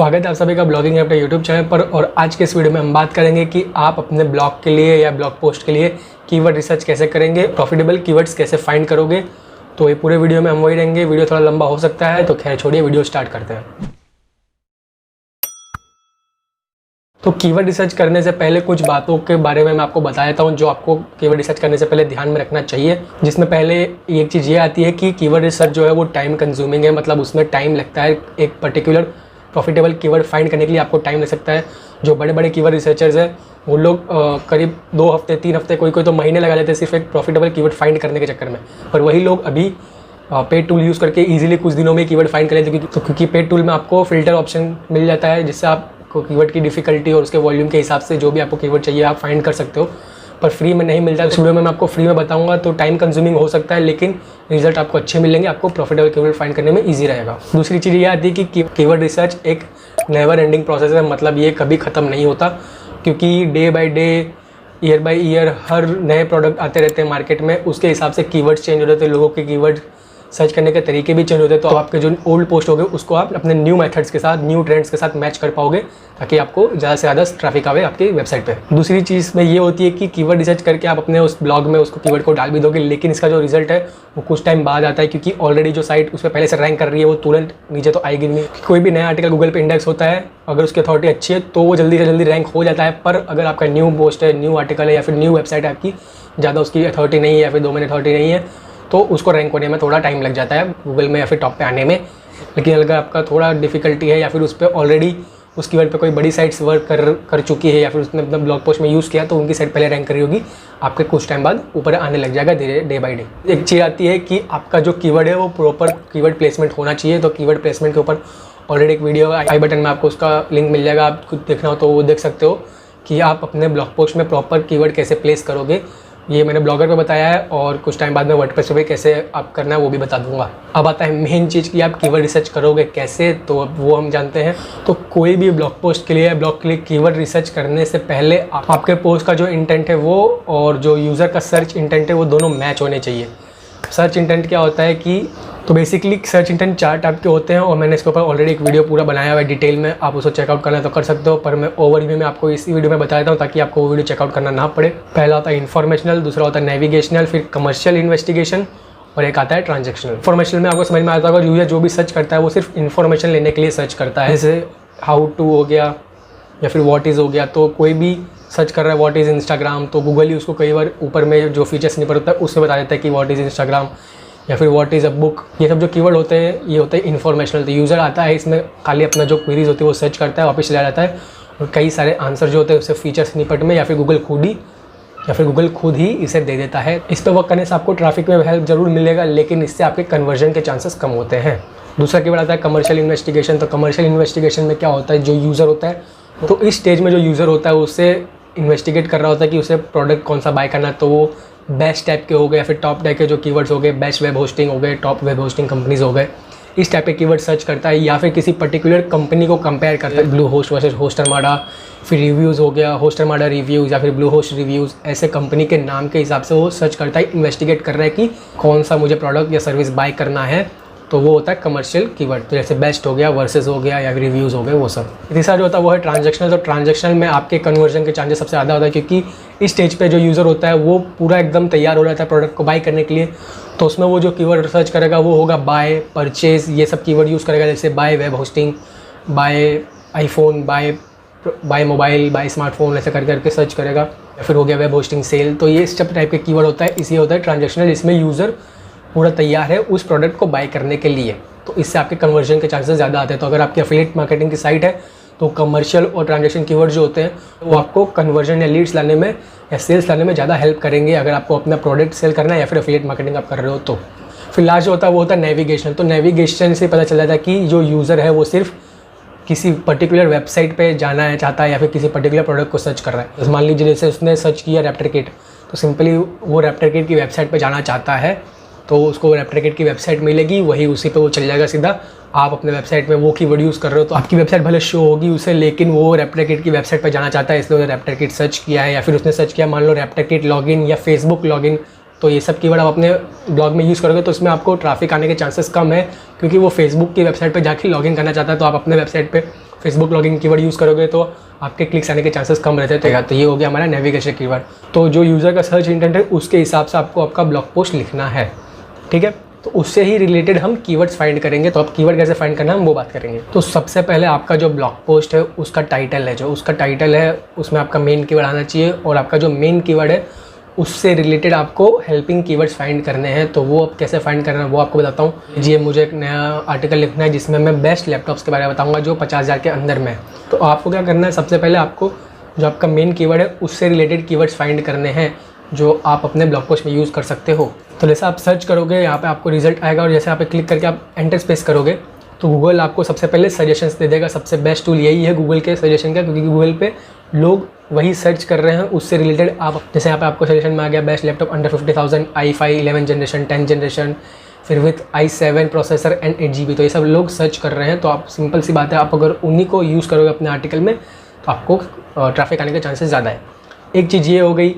स्वागत है आप सभी का ब्लॉगिंग ऐप के यूट्यूब चैनल पर। और आज के इस वीडियो में हम बात करेंगे कि आप अपने ब्लॉग के लिए या ब्लॉग पोस्ट के लिए कीवर्ड रिसर्च कैसे करेंगे, प्रॉफिटेबल कीवर्ड्स कैसे फाइंड करोगे। तो ये पूरे वीडियो में हम वही रहेंगे। वीडियो थोड़ा लंबा हो सकता है, तो खैर छोड़िए, वीडियो स्टार्ट करते हैं। तो कीवर्ड रिसर्च करने से पहले कुछ बातों के बारे में मैं आपको बता देता हूँ जो आपको कीवर्ड रिसर्च करने से पहले ध्यान में रखना चाहिए। जिसमें पहले एक चीज़ ये आती है कि कीवर्ड रिसर्च जो है वो टाइम कंज्यूमिंग है, मतलब उसमें टाइम लगता है। एक पर्टिकुलर प्रॉफिटेबल कीवर्ड फाइंड करने के लिए आपको टाइम लग सकता है। जो बड़े बड़े कीवर्ड रिसर्चर्स हैं वो लोग करीब 2 हफ्ते 3 हफ्ते कोई तो महीने लगा लेते हैं सिर्फ एक प्रॉफिटेबल कीवर्ड फाइंड करने के चक्कर में। और वही लोग अभी पेड टूल यूज़ करके इजीली कुछ दिनों में कीवर्ड फाइंड कर लेते हैं। क्योंकि पेड टूल में आपको फिल्टर ऑप्शन मिल जाता है, जिससे आपको कीवर्ड की डिफिकल्टी और उसके वॉल्यूम के हिसाब से जो भी आपको कीवर्ड चाहिए आप फाइंड कर सकते हो। पर फ्री में नहीं मिलता है। इस वीडियो में मैं आपको फ्री में बताऊंगा, तो टाइम कंज्यूमिंग हो सकता है लेकिन रिजल्ट आपको अच्छे मिलेंगे, आपको प्रॉफिटेबल कीवर्ड फाइंड करने में ईजी रहेगा। दूसरी चीज़ ये आती है कि कीवर्ड रिसर्च एक नेवर एंडिंग प्रोसेस है, मतलब ये कभी ख़त्म नहीं होता। क्योंकि day by day, year by year हर नए प्रोडक्ट आते रहते हैं मार्केट में, उसके हिसाब से कीवर्ड्स चेंज हो रहे हैं, लोगों के कीवर्ड सर्च करने के तरीके भी चेंज होते हैं। तो आपके जो ओल्ड पोस्ट होंगे उसको आप अपने न्यू मेथड्स के साथ, न्यू ट्रेंड्स के साथ मैच कर पाओगे, ताकि आपको ज़्यादा से ज़्यादा ट्रैफिक आवे आपकी वेबसाइट पे। दूसरी चीज़ में ये होती है कि कीवर्ड रिसर्च करके आप अपने उस ब्लॉग में उसको कीवर्ड को डाल भी दोगे, लेकिन इसका जो रिजल्ट है वो कुछ टाइम बाद आता है। क्योंकि ऑलरेडी जो साइट उस पर पहले से रैंक कर रही है वो तुरंत नीचे तो आएगी नहीं। कोई भी नया आर्टिकल गूगल पे इंडेक्स होता है, अगर उसकी अथॉरिटी अच्छी है तो वो जल्दी से जल्दी रैंक हो जाता है। पर अगर आपका न्यू पोस्ट है, न्यू आर्टिकल है या फिर न्यू वेबसाइट है, आपकी ज़्यादा उसकी अथॉरिटी नहीं है या फिर डोमेन अथॉरिटी नहीं है, तो उसको रैंक होने में थोड़ा टाइम लग जाता है गूगल में या फिर टॉप पे आने में। लेकिन अगर आपका थोड़ा डिफिकल्टी है या फिर उस पर ऑलरेडी उस कीवर्ड पे कोई बड़ी साइट्स वर्क कर चुकी है या फिर उसने अपना ब्लॉग पोस्ट में यूज़ किया, तो उनकी साइट पहले रैंक करी होगी, आपके कुछ टाइम बाद ऊपर आने लग जाएगा धीरे डे बाई डे। एक चीज़ आती है कि आपका जो कीवर्ड है वो प्रॉपर कीवर्ड प्लेसमेंट होना चाहिए। तो कीवर्ड प्लेसमेंट के ऊपर ऑलरेडी एक वीडियो आई बटन में आपको उसका लिंक मिल जाएगा, आप खुद देखना हो तो वो देख सकते हो कि आप अपने ब्लॉग पोस्ट में प्रॉपर कीवर्ड कैसे प्लेस करोगे। ये मैंने ब्लॉगर पे बताया है और कुछ टाइम बाद में वर्डप्रेस पे भी कैसे आप करना है वो भी बता दूंगा। अब आता है मेन चीज़ कि आप कीवर्ड रिसर्च करोगे कैसे, तो वो हम जानते हैं। तो कोई भी ब्लॉग पोस्ट के लिए या ब्लॉग के लिए कीवर्ड रिसर्च करने से पहले आपके पोस्ट का जो इंटेंट है वो और जो यूज़र का सर्च इंटेंट है वो दोनों मैच होने चाहिए। सर्च इंटेंट क्या होता है कि तो बेसिकली सर्च इंटेंट 4 टाइप के होते हैं और मैंने इसके ऊपर ऑलरेडी एक वीडियो पूरा बनाया हुआ है डिटेल में, आप उसको चेकआउट करना तो कर सकते हो। पर मैं ओवरव्यू में आपको इसी वीडियो में बता देता हूँ ताकि आपको वो वीडियो चेकआउट करना ना पड़े। पहला होता है इन्फॉर्मेशनल, दूसरा होता है नेविगेशनल, फिर कमर्शियल इन्वेस्टिगेशन और एक आता है ट्रांजेक्शनल। इन्फॉर्मेशनल में आपको समझ में आता होगा यूजर जो भी सर्च करता है वो सिर्फ इन्फॉर्मेशन लेने के लिए सर्च करता है, जैसे हाउ टू हो गया या फिर व्हाट इज़ हो गया। तो कोई भी सर्च कर रहा है व्हाट इज़ इंस्टाग्राम, तो गूगल ही उसको कई बार ऊपर में जो फीचर्स नहीं पड़ता है उससे बता देता है कि व्हाट इज़ इंस्टाग्राम या फिर व्हाट इज़ अ बुक। ये सब जो कीवर्ड होते हैं ये होते हैं इन्फॉर्मेशनल। तो यूज़र आता है इसमें खाली अपना जो क्वेरीज होती है वो सर्च करता है, वापस चला जाता है और कई सारे आंसर जो होते हैं उससे फीचर्स निपट में या फिर गूगल खुद ही इसे दे देता है। इस पर वर्क करने से आपको ट्रैफिक में हेल्प जरूर मिलेगा, लेकिन इससे आपके कन्वर्जन के चांसेस कम होते हैं। दूसरा कीवर्ड आता है कमर्शियल इन्वेस्टिगेशन। तो कमर्शियल इन्वेस्टिगेशन में क्या होता है, जो यूज़र होता है तो इस स्टेज में जो यूज़र होता है उससे इन्वेस्टिगेट कर रहा होता है कि उसे प्रोडक्ट कौन सा बाय करना है। तो वो बेस्ट टाइप के हो गए या फिर टॉप टाइप के जो कीवर्ड्स हो गए, बेस्ट वेब होस्टिंग हो गए, टॉप वेब होस्टिंग कंपनीज हो गए, इस टाइप के कीवर्ड सर्च करता है। या फिर किसी पर्टिकुलर कंपनी को कंपेयर करता है, ब्लू होस्ट वर्सेस होस्टरमाडा, फिर रिव्यूज़ हो गया, होस्टरमाडा रिव्यूज़ या फिर ब्लू होस्ट रिव्यूज़, ऐसे कंपनी के नाम के हिसाब से वो सर्च करता है, इन्वेस्टिगेट कर रहा है कि कौन सा मुझे प्रोडक्ट या सर्विस बाय करना है। तो वो होता है कमर्शियल कीवर्ड। तो जैसे बेस्ट हो गया, वर्सेस हो गया या फिर रिव्यूज़ हो गए, वो सब। तीसरा जो होता है वो है ट्रांजेक्शनल। तो ट्रांजेक्शनल में आपके कन्वर्जन के चांसेस सबसे ज़्यादा होता है, क्योंकि इस स्टेज पे जो यूज़र होता है वो पूरा एकदम तैयार हो जाता है प्रोडक्ट को बाय करने के लिए। तो उसमें वो जो कीवर्ड सर्च करेगा वो होगा बाय, परचेज़, ये सब कीवर्ड यूज़ करेगा, जैसे buy web hosting, buy iPhone, buy mobile, buy smartphone, ऐसे करके सर्च करेगा। या फिर हो गया वेब होस्टिंग सेल। तो ये सब टाइप के कीवर्ड होता है, इसी होता है ट्रांजेक्शनल, इसमें यूज़र पूरा तैयार है उस प्रोडक्ट को बाय करने के लिए। तो इससे आपके कन्वर्जन के चांसेस ज़्यादा आते हैं। तो अगर आपकी एफिलिएट मार्केटिंग की साइट है तो कमर्शियल और ट्रांजेक्शन कीवर्ड जो होते हैं वो आपको कन्वर्जन या लीड्स लाने में या सेल्स लाने में ज़्यादा हेल्प करेंगे, अगर आपको अपना प्रोडक्ट सेल करना है या फिर एफिलिएट मार्केटिंग आप कर रहे हो तो। फिर लास्ट जो होता है वो होता है नेविगेशन। तो नेविगेशन से पता चल जाता है कि जो यूज़र है वो सिर्फ किसी पर्टिकुलर वेबसाइट पे जाना है चाहता है या फिर किसी पर्टिकुलर प्रोडक्ट को सर्च कर रहा है। तो मान लीजिए जैसे उसने सर्च किया रैप्टर किट, तो सिंपली वो रैप्टर किट की वेबसाइट पे जाना चाहता है, तो उसको रैप्टर किट की वेबसाइट मिलेगी, वही उसी पे वो चल जाएगा सीधा। आप अपने वेबसाइट में वो कीवर्ड यूज़ कर रहे हो तो आपकी वेबसाइट भले शो होगी उसे, लेकिन वो रैप्टर किट की वेबसाइट पे जाना चाहता है, इसलिए उसने रैप्टर किट सर्च किया है। या फिर उसने सर्च किया मान लो रैप्टर किट लॉगिन या फेसबुक लॉगिन, तो ये सब कीवर्ड आप अपने ब्लॉग में यूज़ करोगे तो इसमें आपको ट्रैफिक आने के चांसेस कम है, क्योंकि वो फेसबुक की वेबसाइट पे जाके लॉगिन करना चाहता है। तो आप अपने वेबसाइट पे फेसबुक लॉगिन कीवर्ड यूज़ करोगे तो आपके क्लिक्स आने के चांसेस कम रहते हैं। तो ये हो गया हमारा नेविगेशन कीवर्ड। तो जो यूज़र का सर्च इंटेंट है उसके हिसाब से आपको आपका ब्लॉग पोस्ट लिखना है, ठीक है। तो उससे ही रिलेटेड हम कीवर्ड्स फाइंड करेंगे। तो आप कीवर्ड कैसे फाइंड करना है हम वो बात करेंगे। तो सबसे पहले आपका जो ब्लॉग पोस्ट है उसका टाइटल है, जो उसका टाइटल है उसमें आपका मेन कीवर्ड आना चाहिए, और आपका जो मेन कीवर्ड है उससे रिलेटेड आपको हेल्पिंग कीवर्ड्स फाइंड करने हैं। तो वो अब कैसे फाइंड करना है वो आपको बताता हूँ। जी मुझे एक नया आर्टिकल लिखना है जिसमें मैं बेस्ट लैपटॉप्स के बारे में बताऊँगा जो 50,000 के अंदर में। तो आपको क्या करना है, सबसे पहले आपको जो आपका मेन कीवर्ड है उससे रिलेटेड कीवर्ड्स फाइंड करने हैं जो आप अपने ब्लॉग पोस्ट में यूज़ कर सकते हो। तो जैसे आप सर्च करोगे यहाँ पे आपको रिजल्ट आएगा, और जैसे यहाँ पे क्लिक करके आप एंटर स्पेस करोगे तो गूगल आपको सबसे पहले सजेशंस दे देगा। सबसे बेस्ट टूल यही है गूगल के सजेशन का, क्योंकि गूगल पे लोग वही सर्च कर रहे हैं उससे रिलेटेड। आप जैसे यहाँ पे आपको सजेशन में आ गया best laptop under 50,000 i5 11 generation 10 generation फिर with i7 processor and 8GB। तो ये सब लोग सर्च कर रहे हैं। तो आप सिंपल सी बात है, आप अगर उन्हीं को यूज़ करोगे अपने आर्टिकल में तो आपको ट्रैफिक आने के चांसेस ज़्यादा है। एक चीज़ ये हो गई।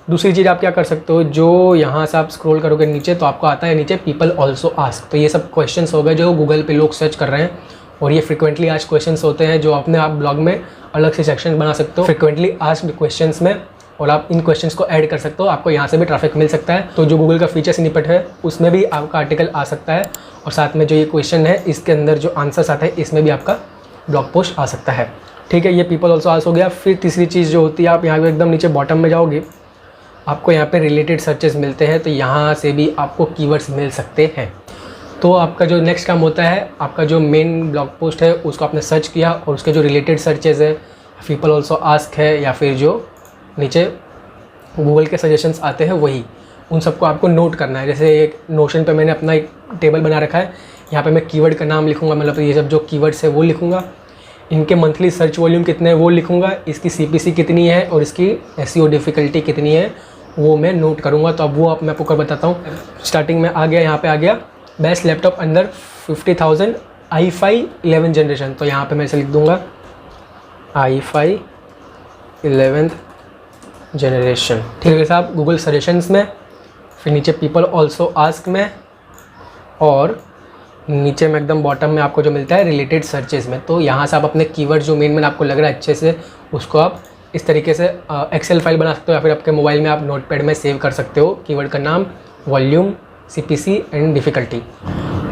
दूसरी चीज़ आप क्या कर सकते हो, जो यहाँ से आप स्क्रॉल करोगे नीचे तो आपको आता है नीचे पीपल ऑल्सो आस्क। तो ये सब क्वेश्चंस हो गए जो गूगल पे लोग सर्च कर रहे हैं, और ये फ्रिक्वेंटली आस्क्ड क्वेश्चंस होते हैं जो अपने आप ब्लॉग में अलग से सेक्शन बना सकते हो फ्रिक्वेंटली आस्क्ड क्वेश्चंस में, और आप इन क्वेश्चंस को ऐड कर सकते हो। आपको यहाँ से भी ट्रैफिक मिल सकता है। तो जो गूगल का फीचर स्निपेट है उसमें भी आपका आर्टिकल आ सकता है, और साथ में जो ये क्वेश्चन है इसके अंदर जो आंसर्स आते हैं इसमें भी आपका ब्लॉग पोस्ट आ सकता है, ठीक है। ये पीपल ऑल्सो आस्क हो गया। फिर तीसरी चीज़ जो होती है, आप यहाँ पे एकदम नीचे बॉटम में जाओगे, आपको यहाँ पे रिलेटेड सर्चेस मिलते हैं। तो यहाँ से भी आपको कीवर्ड्स मिल सकते हैं। तो आपका जो नेक्स्ट काम होता है, आपका जो मेन ब्लॉग पोस्ट है उसको आपने सर्च किया, और उसके जो रिलेटेड सर्चेस है पीपल ऑल्सो आस्क है या फिर जो नीचे गूगल के सजेशंस आते हैं वही, उन सबको आपको नोट करना है। जैसे एक नोशन पे मैंने अपना एक टेबल बना रखा है, यहाँ पे मैं कीवर्ड का नाम लिखूँगा, मतलब ये सब जो कीवर्ड्स है वो लिखूँगा, इनके मंथली सर्च वॉल्यूम कितने हैं वो लिखूँगा, इसकी CPC कितनी है और इसकी SEO डिफ़िकल्टी कितनी है वो मैं नोट करूँगा। तो अब वो मैं आपको कर बताता हूँ। स्टार्टिंग में आ गया, यहाँ पे आ गया best laptop under 50,000 i5 11 generation. तो यहाँ पे मैं इसे लिख दूँगा i5 11th जनरेशन, ठीक है साहब। गूगल सजेशंस में, फिर नीचे पीपल ऑल्सो आस्क में, और नीचे में एकदम बॉटम में आपको जो मिलता है रिलेटेड सर्चेस में। तो यहाँ से आप अपने कीवर्ड जो मेन आपको लग रहा है अच्छे से, उसको आप इस तरीके से एक्सेल फाइल बना सकते हो, या फिर आपके मोबाइल में आप नोटपैड में सेव कर सकते हो कीवर्ड का नाम, वॉल्यूम, CPC एंड डिफ़िकल्टी।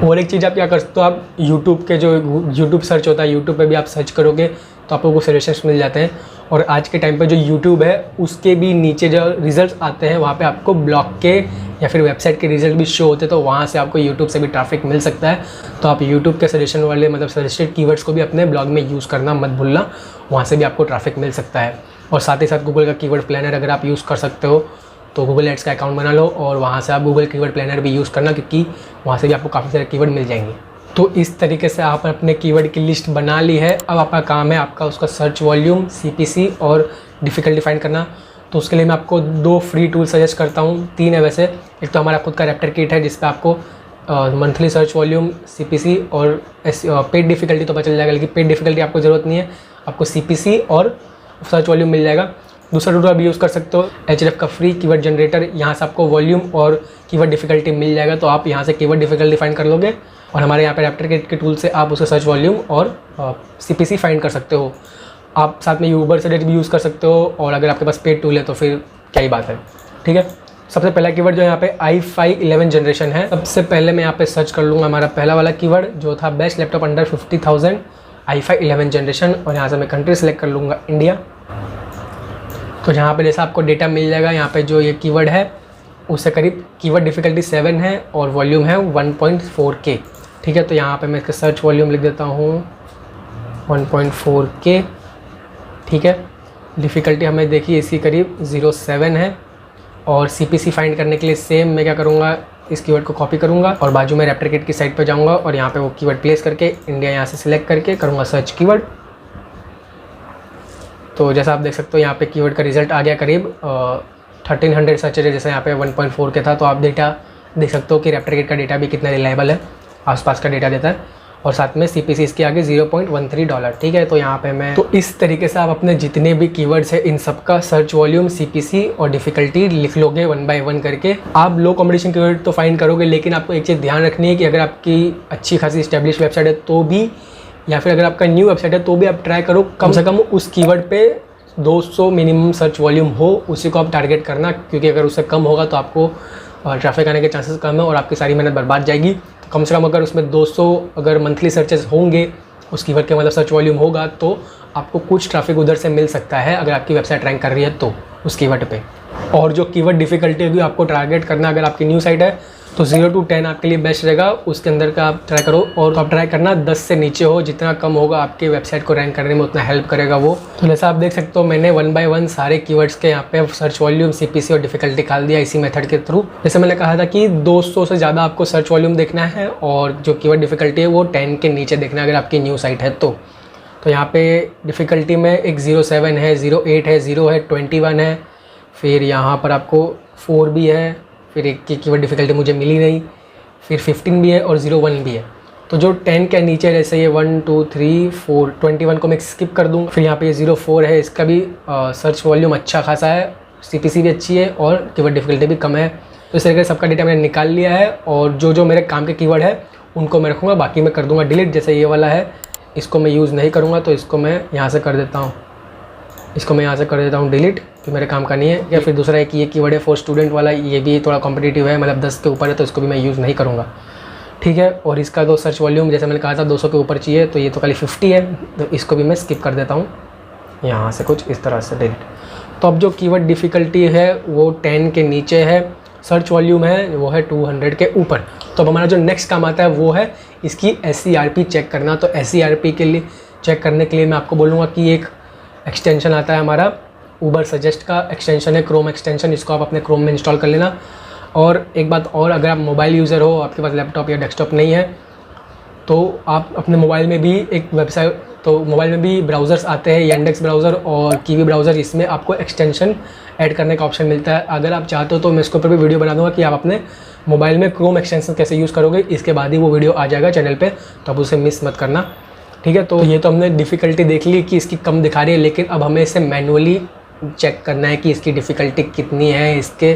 और एक चीज़ आप क्या कर सकते हो, आप यूट्यूब के जो यूट्यूब सर्च होता है, यूट्यूब पे भी आप सर्च करोगे तो आप लोगों को सजेशंस मिल जाते हैं। और आज के टाइम पे जो यूट्यूब है उसके भी नीचे जो रिजल्ट्स आते हैं वहाँ पे आपको ब्लॉग के या फिर वेबसाइट के रिजल्ट भी शो होते हैं। तो वहाँ से आपको यूट्यूब से भी ट्रैफिक मिल सकता है। तो आप यूट्यूब के सजेशन वाले मतलब सजेस्टेड कीवर्ड्स को भी अपने ब्लॉग में यूज़ करना मत भूलना, वहाँ से भी आपको ट्रैफिक मिल सकता है। और साथ ही साथ गूगल का कीवर्ड प्लानर अगर आप यूज़ कर सकते हो तो गूगल एड्स का अकाउंट बना लो, और वहाँ से आप गूगल कीवर्ड प्लानर भी यूज़ करना, क्योंकि वहाँ से भी आपको काफ़ी सारे कीवर्ड मिल जाएंगे। तो इस तरीके से आप अपने कीवर्ड की लिस्ट बना ली है। अब आपका काम है आपका उसका सर्च वॉल्यूम, CPC और डिफ़िकल्टी फाइंड करना। तो उसके लिए मैं आपको 2 फ्री टूल सजेस्ट करता हूँ, 3 है वैसे। एक तो हमारा खुद का रैप्टर किट है जिस पे आपको मंथली सर्च वॉल्यूम, CPC और पेड डिफ़िकल्टी तो पता चल जाएगा, लेकिन पेड डिफ़िकल्टी आपको ज़रूरत नहीं है, आपको CPC और सर्च वॉल्यूम मिल जाएगा। दूसरा टूल आप यूज़ कर सकते हो Href का फ्री कीवर्ड जनरेटर, यहाँ से आपको वॉल्यूम और कीवर्ड डिफ़िकल्टी मिल जाएगा। तो आप यहाँ से कीवर्ड डिफ़िकल्टी फाइंड कर लोगे, और हमारे यहाँ पे रैप्टर किट के टूल से आप उसका सर्च वॉल्यूम और CPC फाइंड कर सकते हो। आप साथ में यूबर सजेस्ट भी यूज़ कर सकते हो, और अगर आपके पास पेड टूल है तो फिर क्या ही बात है, ठीक है। सबसे पहला कीवर्ड जो यहाँ पे i5 11 जनरेशन है, सबसे पहले मैं यहाँ पे सर्च कर लूँगा हमारा पहला वाला कीवर्ड जो था best laptop under 50,000 i5 11 generation, और यहाँ से मैं कंट्री सेलेक्ट कर लूँगा इंडिया। तो यहाँ पे जैसा आपको डेटा मिल जाएगा, यहाँ पे जो ये कीवर्ड है उससे करीब कीवर्ड डिफ़िकल्टी 7 है और वॉल्यूम है 1.4K, ठीक है। तो यहाँ पे मैं इसका सर्च वॉल्यूम लिख देता हूँ 1.4K, ठीक है। डिफ़िकल्टी हमें देखिए इसकी करीब 0.7 है, और CPC फाइंड करने के लिए सेम मैं क्या करूँगा, इस कीवर्ड को कॉपी करूँगा और बाजू में रैप्टर किट की साइट पर जाऊँगा, और यहाँ पे वो कीवर्ड प्लेस करके इंडिया यहाँ से सिलेक्ट करके करूँगा सर्च कीवर्ड। तो जैसा आप देख सकते हो यहाँ पे कीवर्ड का रिजल्ट आ गया करीब 1300 सर्चेज है, जैसे यहाँ पे 1.4K था। तो आप डेटा देख सकते हो कि रैप्टर किट का डेटा भी कितना रिलायबल है, आसपास का डेटा देता है, और साथ में CPC इसके आगे $0.13, ठीक है। तो यहाँ पे मैं तो इस तरीके से आप अपने जितने भी कीवर्ड्स हैं इन सब का सर्च वॉल्यूम, CPC और डिफ़िकल्टी लिख लोगे 1 बाय 1 करके। आप लो कॉम्पिटिशन कीवर्ड तो फाइंड करोगे, लेकिन आपको एक चीज़ ध्यान रखनी है कि अगर आपकी अच्छी खासी इस्टेब्लिश वेबसाइट है तो भी या फिर अगर आपका न्यू वेबसाइट है तो भी आप ट्राई करो कम से कम उस कीवर्ड पे 200 मिनिमम सर्च वॉल्यूम हो, उसी को आप टारगेट करना, क्योंकि अगर उससे कम होगा तो आपको ट्रैफिक आने के चांसेस कम है और आपकी सारी मेहनत बर्बाद जाएगी। तो कम से कम अगर उसमें 200 अगर मंथली सर्चेस होंगे उस कीवर्ड के, मतलब सर्च वॉल्यूम होगा, तो आपको कुछ ट्रैफिक उधर से मिल सकता है अगर आपकी वेबसाइट रैंक कर रही है तो उस कीवर्ड पे। और जो कीवर्ड डिफ़िकल्टी होगी आपको टारगेट करना, अगर आपकी न्यू साइट है तो 0 to 10 आपके लिए बेस्ट रहेगा, उसके अंदर का आप ट्राई करो। और आप ट्राई करना 10 से नीचे हो, जितना कम होगा आपकी वेबसाइट को रैंक करने में उतना हेल्प करेगा वो। तो जैसा आप देख सकते हो मैंने 1 by 1 सारे कीवर्ड्स के यहाँ पे सर्च वॉल्यूम, CPC और डिफ़िकल्टी निकाल दिया इसी मेथड के थ्रू। जैसे मैंने कहा था कि 200 से ज़्यादा आपको सर्च वॉल्यूम देखना है और जो कीवर्ड डिफ़िकल्टी है वो 10 के नीचे देखना है अगर आपकी न्यू साइट है तो। यहाँ पे डिफ़िकल्टी में एक 07 है, 08 है, 0 है, 21 है, फिर यहाँ पर आपको 4 भी है, फिर एक की कीवर्ड डिफ़िकल्टी मुझे मिली नहीं, फिर 15 भी है और 01 भी है। तो जो 10 के नीचे जैसे ये 1 2 3 4, 21 को मैं स्किप कर दूँ। फिर यहाँ पे ये 04 है, इसका भी सर्च वॉल्यूम अच्छा खासा है, CPC भी अच्छी है और कीवर्ड डिफ़िकल्टी भी कम है। तो इस तरीके से सबका डेटा मैंने निकाल लिया है और जो जो मेरे काम के कीवर्ड है उनको मैं रखूँगा, बाकी मैं कर दूँगा डिलीट। जैसे ये वाला है, इसको मैं यूज़ नहीं करूँगा तो इसको मैं यहाँ से कर देता हूँ, इसको मैं यहाँ से कर देता हूँ डिलीट, कि मेरे काम का नहीं है। या फिर दूसरा एक ये कीवर्ड है फॉर स्टूडेंट वाला, ये भी थोड़ा कॉम्पिटिटिव है, मतलब 10 के ऊपर है तो इसको भी मैं यूज़ नहीं करूँगा, ठीक है। और इसका तो सर्च वॉल्यूम जैसे मैंने कहा था 200 के ऊपर चाहिए, तो ये तो खाली 50 है, तो इसको भी मैं स्किप कर देता हूँ यहाँ से कुछ इस तरह से डिलीट। तो अब जो कीवर्ड डिफ़िकल्टी है वो 10 के नीचे है, सर्च वॉल्यूम है वो है 200 के ऊपर। तो अब हमारा जो नेक्स्ट काम आता है वो है इसकी SERP चेक करना। तो SERP के लिए चेक करने के लिए मैं आपको बोलूँगा कि एक एक्सटेंशन आता है हमारा, ऊबर सजेस्ट का एक्सटेंशन है, क्रोम एक्सटेंशन, इसको आप अपने क्रोम में इंस्टॉल कर लेना। और एक बात और, अगर आप मोबाइल यूज़र हो, आपके पास लैपटॉप या डेस्कटॉप नहीं है, तो आप अपने मोबाइल में भी एक वेबसाइट, तो मोबाइल में भी ब्राउज़र्स आते हैं, यांडेक्स ब्राउज़र और कीवी ब्राउज़र, इसमें आपको एक्सटेंशन ऐड करने का ऑप्शन मिलता है। अगर आप चाहते हो तो मैं इसके ऊपर भी वीडियो बना दूँगा कि आप अपने मोबाइल में क्रोम एक्सटेंशन कैसे यूज़ करोगे, इसके बाद ही वो वीडियो आ जाएगा चैनल पे, तो आप उसे मिस मत करना, ठीक है। तो ये तो हमने डिफ़िकल्टी देख ली कि इसकी कम दिखा रही है, लेकिन अब हमें इसे मैनुअली चेक करना है कि इसकी डिफ़िकल्टी कितनी है, इसके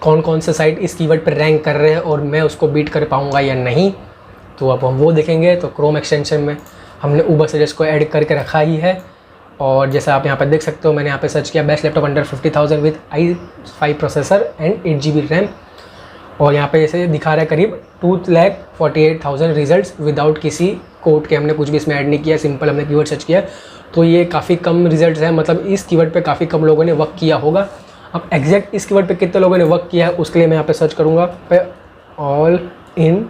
कौन कौन से साइट इस कीवर्ड पर रैंक कर रहे हैं और मैं उसको बीट कर पाऊँगा या नहीं। तो अब हम वो देखेंगे। तो क्रोम एक्सटेंशन में हमने ऊबर सजेस्ट को ऐड करके रखा ही है, और जैसा आप यहाँ पर देख सकते हो मैंने यहाँ पे सर्च किया best laptop under 50,000 with i5 processor and 8 GB RAM, और यहाँ पे ऐसे दिखा रहा है करीब 2,48,000 रिजल्ट्स विदाउट किसी कोड के, हमने कुछ भी इसमें ऐड नहीं किया, सिंपल हमने कीवर्ड सर्च किया। तो ये काफ़ी कम रिजल्ट्स हैं, मतलब इस कीवर्ड पे काफ़ी कम लोगों ने वर्क किया होगा। अब एग्जैक्ट इस कीवर्ड पे कितने लोगों ने वर्क किया है उसके लिए मैं यहाँ पे सर्च करूँगा पे ऑल इन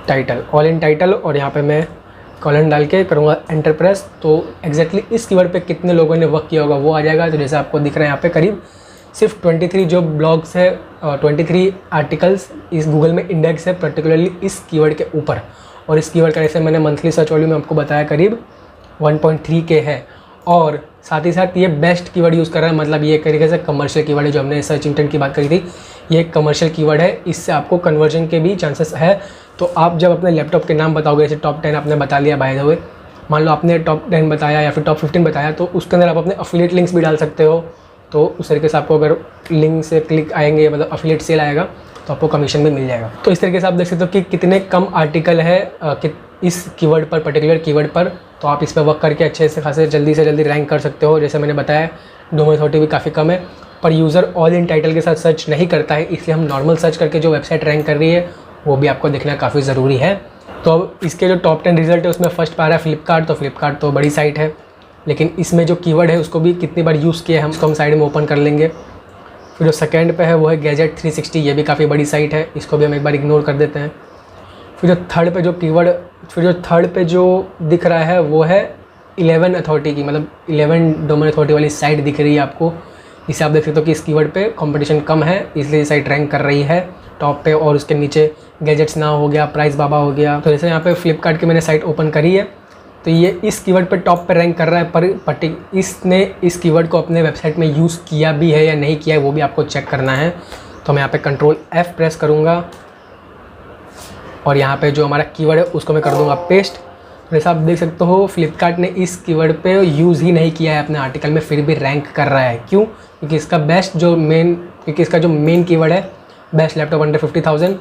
टाइटल, और यहाँ पे मैं कॉलन डाल के करूँगा एंटर प्रेस। तो एग्जैक्टली इस कीवर्ड पे कितने लोगों ने वर्क किया होगा वो आ जाएगा। तो जैसे आपको दिख रहा है यहाँ पे करीब सिर्फ 23 जो ब्लॉग्स है, 23 आर्टिकल्स इस गूगल में इंडेक्स है पर्टिकुलरली इस कीवर्ड के ऊपर। और इस कीवर्ड का जैसे मैंने मंथली सर्च वॉल्यूम में आपको बताया करीब 1.3K है, और साथ ही साथ ये बेस्ट कीवर्ड यूज़ कर रहा है, मतलब ये एक तरीके से कमर्शियल कीवर्ड है। जो हमने सर्च इंटेंट की बात करी थी, ये एक कमर्शियल कीवर्ड है, इससे आपको कन्वर्जन के भी चांसेस है। तो आप जब अपने लैपटॉप के नाम बताओगे, जैसे टॉप 10 आपने बता लिया बाय द वे, मान लो आपने टॉप 10 बताया या फिर टॉप 15 बताया, तो उसके अंदर आप अपने अफिलिएट लिंक्स भी डाल सकते हो। तो उस तरीके से आपको अगर लिंक से क्लिक आएंगे, मतलब अफिलिएट सेल आएगा, तो आपको कमीशन भी मिल जाएगा। तो इस तरीके से आप देख सकते हो कि कितने कम आर्टिकल है इस कीवर्ड पर, पर्टिकुलर कीवर्ड पर। तो आप इस पर वर्क करके अच्छे से खासे जल्दी से जल्दी रैंक कर सकते हो। जैसे मैंने बताया डोमेन अथॉरिटी भी काफ़ी कम है, पर यूज़र ऑल इन टाइटल के साथ सर्च नहीं करता है, इसलिए हम नॉर्मल सर्च करके जो वेबसाइट रैंक कर रही है वो भी आपको देखना काफ़ी ज़रूरी है। तो अब इसके जो टॉप 10 रिजल्ट है उसमें फर्स्ट पे आ रहा है फ्लिपकार्ट। तो फ्लिपकार्ट तो बड़ी साइट है, लेकिन इसमें जो कीवर्ड है उसको भी कितनी बार यूज़ किया है हम उसको हम साइड में ओपन कर लेंगे। फिर जो सेकंड पे है वो है गैजेट 360, ये भी काफ़ी बड़ी साइट है, इसको भी हम एक बार इग्नोर कर देते हैं। फिर जो थर्ड पे जो दिख रहा है वो है 11 अथॉरिटी की, मतलब 11 डोमेन अथॉरिटी वाली साइट दिख रही है आपको। इसे आप देख सकते हो कि इस कीवर्ड पे कंपटीशन कम है, इसलिए ये साइट रैंक कर रही है टॉप पे। और उसके नीचे गैजेट्स नाउ हो गया, प्राइस बाबा हो गया। तो जैसे यहाँ पे फ्लिपकार्ट की मैंने साइट ओपन करी है, तो ये इस कीवर्ड पे टॉप पे रैंक कर रहा है, पर इसने इस कीवर्ड को अपने वेबसाइट में यूज़ किया भी है या नहीं किया है वो भी आपको चेक करना है। तो मैं यहाँ पे कंट्रोल F प्रेस करूँगा और यहाँ पे जो हमारा कीवर्ड है उसको मैं कर दूँगा पेस्ट। जैसा आप देख सकते हो फ्लिपकार्ट ने इस कीवर्ड पे यूज़ ही नहीं किया है अपने आर्टिकल में, फिर भी रैंक कर रहा है। क्यों? क्योंकि इसका जो मेन कीवर्ड है बेस्ट लैपटॉप अंडर 50,000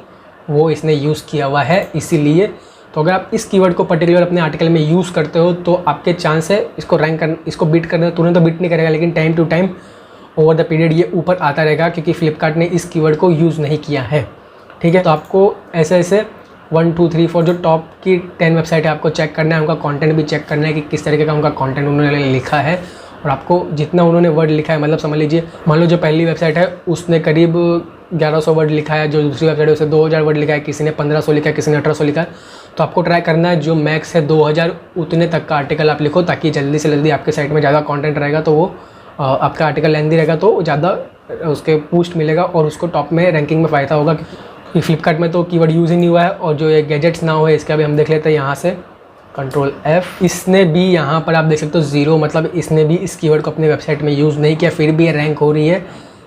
वो इसने यूज़ किया हुआ है, इसीलिए तो अगर आप इस कीवर्ड को पर्टिकुलर अपने आर्टिकल में यूज़ करते हो तो आपके चांस है इसको रैंक कर इसको बीट करने, तुरंत तो बीट नहीं करेगा, लेकिन time to time over the period ये ऊपर आता रहेगा, क्योंकि फ्लिपकार्ट ने इस कीवर्ड को यूज़ नहीं किया है। ठीक है, तो आपको ऐसे ऐसे 1 2 3 4 जो टॉप की 10 वेबसाइट है आपको चेक करना है, उनका कंटेंट भी चेक करना है कि किस तरीके का उनका कंटेंट उन्होंने लिखा है, और आपको जितना उन्होंने वर्ड लिखा है, मतलब समझ लीजिए मान लो जो पहली वेबसाइट है उसने करीब 1100 वर्ड लिखा है, जो दूसरी वेबसाइट है उसे 2000 वर्ड लिखा है, किसी ने 1500 लिखा है, किसी ने 1800 लिखा है। तो आपको ट्राई करना है जो मैक्स है 2000 उतने तक का आर्टिकल आप लिखो, ताकि जल्दी से जल्दी आपके साइट में ज़्यादा कंटेंट रहेगा, तो वो आपका आर्टिकल लेंथी रहेगा तो ज़्यादा उसके बूस्ट मिलेगा और उसको टॉप में रैंकिंग में फ़ायदा होगा। कि फ्लिपकार्ट में तो कीवर्ड यूज़ ही नहीं हुआ है। और जो ये गैजेट्स नाउ है इसका भी हम देख लेते हैं यहाँ से, कंट्रोल F। इसने भी यहाँ पर आप देख सकते हो 0, मतलब इसने भी इस कीवर्ड को अपनी वेबसाइट में यूज़ नहीं किया, फिर भी ये रैंक हो रही है।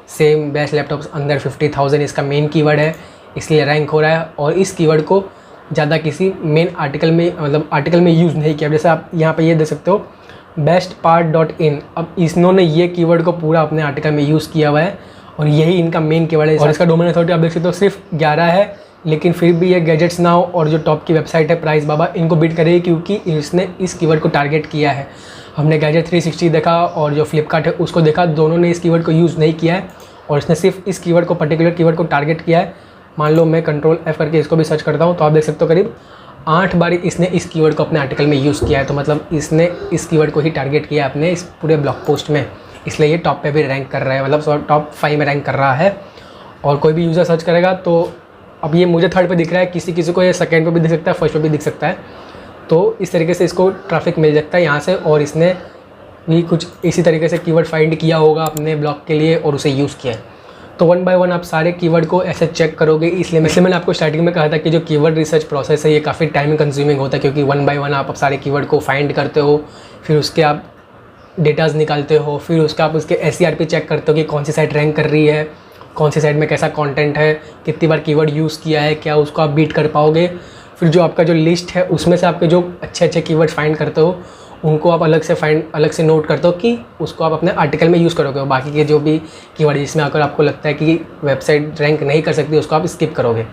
सेम बेस्ट लैपटॉप्स अंडर 50,000 इसका मेन कीवर्ड है, इसलिए रैंक हो रहा है। और इस कीवर्ड को ज़्यादा किसी मेन आर्टिकल में, मतलब आर्टिकल में यूज़ नहीं किया। जैसे आप यहाँ पर ये देख सकते हो bestpart.in, अब इन्होंने ये कीवर्ड को पूरा अपने आर्टिकल में यूज़ किया हुआ है और यही इनका मेन कीवर्ड है। और इसका डोमेन अथॉरिटी आप देख सकते हो सिर्फ 11 है, लेकिन फिर भी ये गैजेट्स नाउ और जो टॉप की वेबसाइट है प्राइस बाबा इनको बीट करेगी, क्योंकि इसने इस कीवर्ड को टारगेट किया है। हमने गैजेट 360 देखा और जो फ्लिपकार्ट है उसको देखा, दोनों ने इस कीवर्ड को यूज़ नहीं किया है और इसने सिर्फ इस कीवर्ड को पर्टिकुलर कीवर्ड को टारगेट किया है। मान लो मैं कंट्रोल F करके इसको भी सर्च करता हूँ तो आप देख सकते हो करीब 8 बार इसने इस कीवर्ड को अपने आर्टिकल में यूज़ किया है। तो मतलब इसने इस कीवर्ड को ही टारगेट किया है अपने इस पूरे ब्लॉग पोस्ट में, इसलिए ये टॉप पे भी रैंक कर रहा है, मतलब टॉप 5 में रैंक कर रहा है। और कोई भी यूज़र सर्च करेगा तो अब ये मुझे थर्ड पे दिख रहा है, किसी को ये सेकंड पे भी दिख सकता है, फर्स्ट पे भी दिख सकता है। तो इस तरीके से इसको ट्रैफिक मिल सकता है यहाँ से, और इसने भी कुछ इसी तरीके से कीवर्ड फाइंड किया होगा अपने ब्लॉग के लिए और उसे यूज़ किया है। तो 1 बाय 1 आप सारे कीवर्ड को ऐसे चेक करोगे। इसलिए मैंने आपको स्टार्टिंग में कहा था कि जो कीवर्ड रिसर्च प्रोसेस है ये काफ़ी टाइम कंज्यूमिंग होता है, क्योंकि 1 बाय 1 आप सारे कीवर्ड को फाइंड करते हो, फिर उसके आप डेटाज निकालते हो, फिर उसका आप उसके SERP चेक करते हो कि कौन सी साइट रैंक कर रही है, कौन सी साइट में कैसा कंटेंट है, कितनी बार कीवर्ड यूज़ किया है, क्या उसको आप बीट कर पाओगे। फिर जो आपका जो लिस्ट है उसमें से आपके जो अच्छे वर्ड फाइंड करते हो उनको आप अलग से नोट करते हो कि उसको आप अपने आर्टिकल में यूज़ करोगे। और बाकी के जो भी कीवर्ड जिसमें अगर आपको लगता है कि वेबसाइट रैंक नहीं कर सकती उसको आप स्किप करोगे।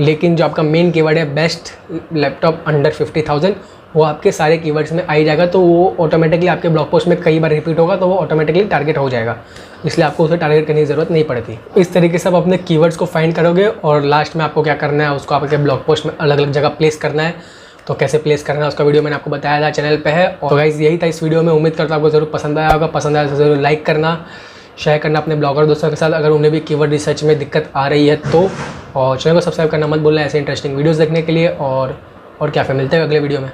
लेकिन जो आपका मेन कीवर्ड है बेस्ट लैपटॉप अंडर 50,000 वो आपके सारे कीवर्ड्स में आ ही जाएगा, तो वो ऑटोमेटिकली आपके ब्लॉग पोस्ट में कई बार रिपीट होगा, तो वो ऑटोमेटिकली टारगेट हो जाएगा, इसलिए आपको उसे टारगेट करने की ज़रूरत नहीं पड़ती। इस तरीके से आप अपने कीवर्ड्स को फाइंड करोगे और लास्ट में आपको क्या करना है, उसको आपके ब्लॉग पोस्ट में अलग अलग जगह प्लेस करना है। तो कैसे प्लेस करना है उसका वीडियो मैंने आपको बताया था, चैनल पे है। और गाइस यही था इस वीडियो में, उम्मीद करता हूँ आपको ज़रूर पसंद आया होगा। पसंद आया तो ज़रूर लाइक करना, शेयर करना अपने ब्लॉगर दोस्तों के साथ अगर उन्हें भी कीवर्ड रिसर्च में दिक्कत आ रही है तो। और चैनल को सब्सक्राइब करना मत भूलना ऐसे इंटरेस्टिंग वीडियोज़ देखने के लिए। और क्या फिर मिलते हैं अगले वीडियो में।